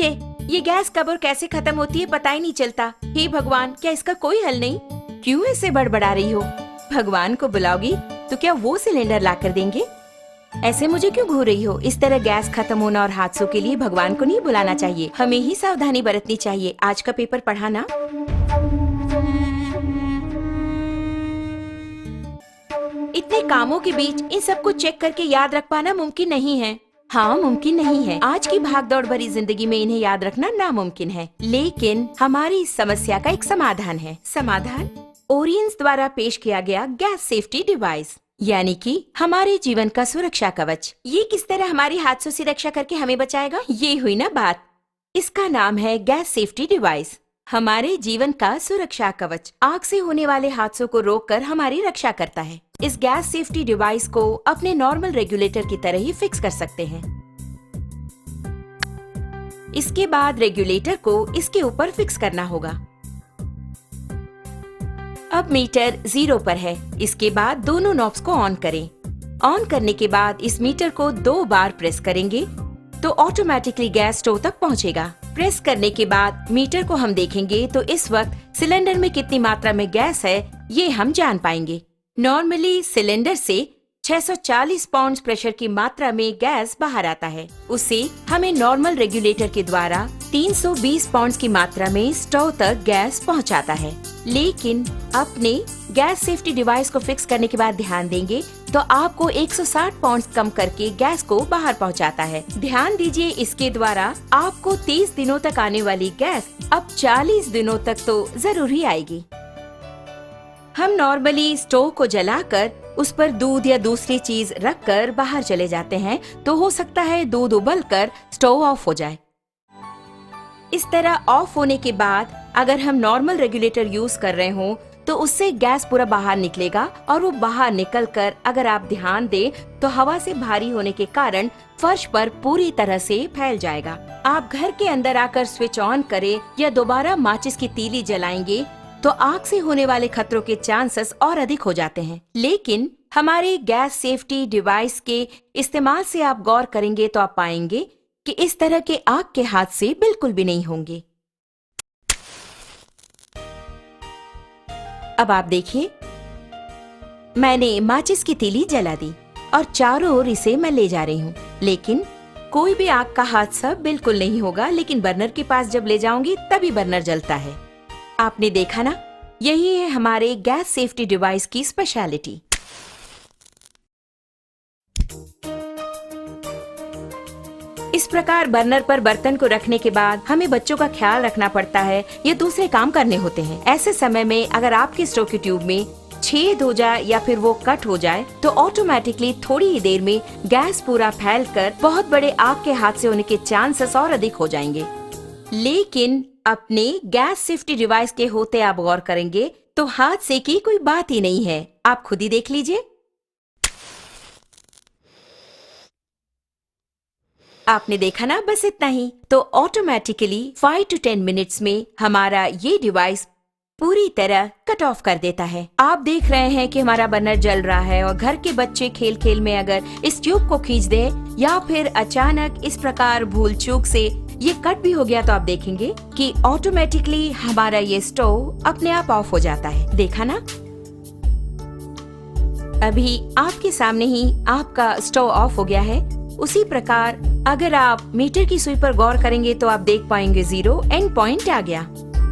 छे, ये गैस कब और कैसे खत्म होती है पता ही नहीं चलता। हे भगवान, क्या इसका कोई हल नहीं? क्यों ऐसे बड़बड़ा रही हो? भगवान को बुलाओगी तो क्या वो सिलेंडर ला कर देंगे? ऐसे मुझे क्यों घूर रही हो? इस तरह गैस खत्म होना और हादसों के लिए भगवान को नहीं बुलाना चाहिए, हमें ही सावधानी बरतनी चाहिए। आज का पेपर पढ़ा ना? इतने कामों के बीच इन सबको चेक करके याद रख पाना मुमकिन नहीं है। हाँ, मुमकिन नहीं है। आज की भागदौड़ भरी जिंदगी में इन्हें याद रखना नामुमकिन है, लेकिन हमारी इस समस्या का एक समाधान है। समाधान ओरियंस द्वारा पेश किया गया गैस सेफ्टी डिवाइस, यानी कि हमारे जीवन का सुरक्षा कवच। ये किस तरह हमारी हादसों से रक्षा करके हमें बचाएगा, ये हुई ना बात। इसका नाम है गैस सेफ्टी डिवाइस, हमारे जीवन का सुरक्षा कवच। आग से होने वाले हादसों को रोककर हमारी रक्षा करता है। इस गैस सेफ्टी डिवाइस को अपने नॉर्मल रेगुलेटर की तरह ही फिक्स कर सकते हैं। इसके बाद रेगुलेटर को इसके ऊपर फिक्स करना होगा। अब मीटर 0 पर है। इसके बाद दोनों नॉब्स को ऑन करें। ऑन करने के बाद इस मीटर को 2 बार प्रेस करेंगे तो ऑटोमेटिकली गैस स्टोव तक पहुंचेगा। प्रेस करने के बाद मीटर को हम देखेंगे तो इस वक्त सिलेंडर में कितनी मात्रा में गैस है ये हम जान पाएंगे। नॉर्मली सिलेंडर से 640 पाउंड प्रेशर की मात्रा में गैस बाहर आता है। उसे हमें नॉर्मल रेगुलेटर के द्वारा 320 पाउंड की मात्रा में स्टोव तक गैस पहुंचाता है। लेकिन अपने गैस सेफ्टी डिवाइस को फिक्स करने के बाद ध्यान देंगे तो आपको 160 पाउंड कम करके गैस को बाहर पहुंचाता है। ध्यान दीजिए, इसके द्वारा आपको 30 दिनों तक आने वाली गैस अब 40 दिनों तक तो जरूर ही आएगी। हम नॉर्मली स्टोव को जलाकर उस पर दूध या दूसरी चीज रखकर बाहर चले जाते हैं तो हो सकता है दूध उबलकर स्टोव ऑफ हो जाए। इस तरह ऑफ होने के बाद अगर हम नॉर्मल रेगुलेटर यूज कर रहे हों तो उससे गैस पूरा बाहर निकलेगा और वो बाहर निकलकर अगर आप ध्यान दें तो हवा से भारी होने के कारण फर्श पर पूरी तरह से फैल जाएगा। आप घर के अंदर आकर स्विच ऑन करें या दोबारा माचिस की तीली जलाएंगे तो आग से होने वाले खतरों के चांसेस और अधिक हो जाते हैं। लेकिन हमारे गैस सेफ्टी डिवाइस के इस्तेमाल से आप गौर करेंगे तो आप पाएंगे कि इस तरह के आग के हादसे बिल्कुल भी नहीं होंगे। अब आप देखिए, मैंने माचिस की तीली जला दी और चारों ओर इसे मैं ले जा रही हूँ, लेकिन कोई भी आग का हादसा बिल्कुल नहीं होगा। लेकिन बर्नर के पास जब ले जाऊंगी तभी बर्नर जलता है। आपने देखा ना, यही है हमारे गैस सेफ्टी डिवाइस की स्पेशलिटी। इस प्रकार बर्नर पर बर्तन को रखने के बाद हमें बच्चों का ख्याल रखना पड़ता है या दूसरे काम करने होते हैं। ऐसे समय में अगर आपके स्टोव की ट्यूब में छेद हो जाए या फिर वो कट हो जाए तो ऑटोमेटिकली थोड़ी ही देर में गैस पूरा फैलकर बहुत बड़े आग के हादसे होने के चांसेस और अधिक हो जाएंगे। लेकिन अपने गैस सेफ्टी डिवाइस के होते आप गौर करेंगे तो हादसे की कोई बात ही नहीं है। आप खुद ही देख लीजिए। आपने देखा ना, बस इतना ही। तो ऑटोमेटिकली 5 to 10 मिनट्स में हमारा ये डिवाइस पूरी तरह कट ऑफ कर देता है। आप देख रहे हैं कि हमारा बर्नर जल रहा है और घर के बच्चे खेल खेल में अगर इस ट्यूब को खींच दे या फिर अचानक इस प्रकार भूल चूक से ये कट भी हो गया तो आप देखेंगे कि ऑटोमेटिकली हमारा ये स्टोव अपने आप ऑफ हो जाता है। देखा ना, अभी आपके सामने ही आपका स्टोव ऑफ हो गया है। उसी प्रकार अगर आप मीटर की सुई पर गौर करेंगे तो आप देख पाएंगे 0 एंड पॉइंट आ गया।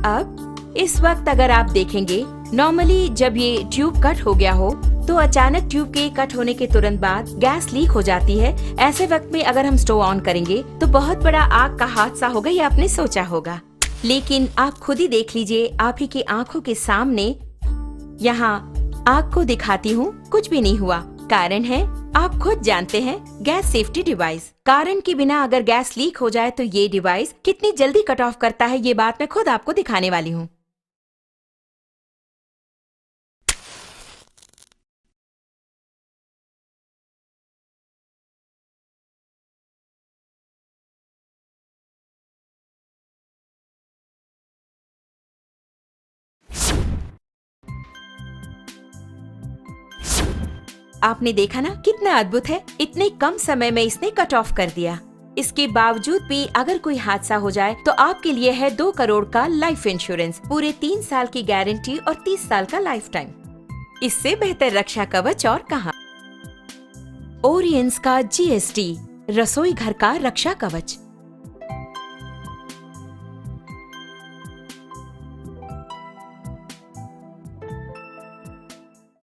अब इस वक्त अगर आप देखेंगे, नॉर्मली जब ये ट्यूब कट हो गया हो तो अचानक ट्यूब के कट होने के तुरंत बाद गैस लीक हो जाती है। ऐसे वक्त में अगर हम स्टोव ऑन करेंगे तो बहुत बड़ा आग का हादसा होगा, ये आपने सोचा होगा। लेकिन आप खुद ही देख लीजिए, आप ही की आंखों के सामने यहाँ आग को दिखाती हूँ, कुछ भी नहीं हुआ। कारण है, आप खुद जानते हैं, गैस सेफ्टी डिवाइस। कारण के बिना अगर गैस लीक हो जाए तो ये डिवाइस कितनी जल्दी कट ऑफ करता है, ये बात मैं खुद आपको दिखाने वाली हूँ। आपने देखा ना, कितना अद्भुत है। इतने कम समय में इसने कट ऑफ कर दिया। इसके बावजूद भी अगर कोई हादसा हो जाए तो आपके लिए है 2 करोड़ का लाइफ इंश्योरेंस, पूरे 3 साल की गारंटी और 30 साल का लाइफ टाइम। इससे बेहतर रक्षा कवच और कहां। ओरियंस का GST, रसोई घर का रक्षा कवच।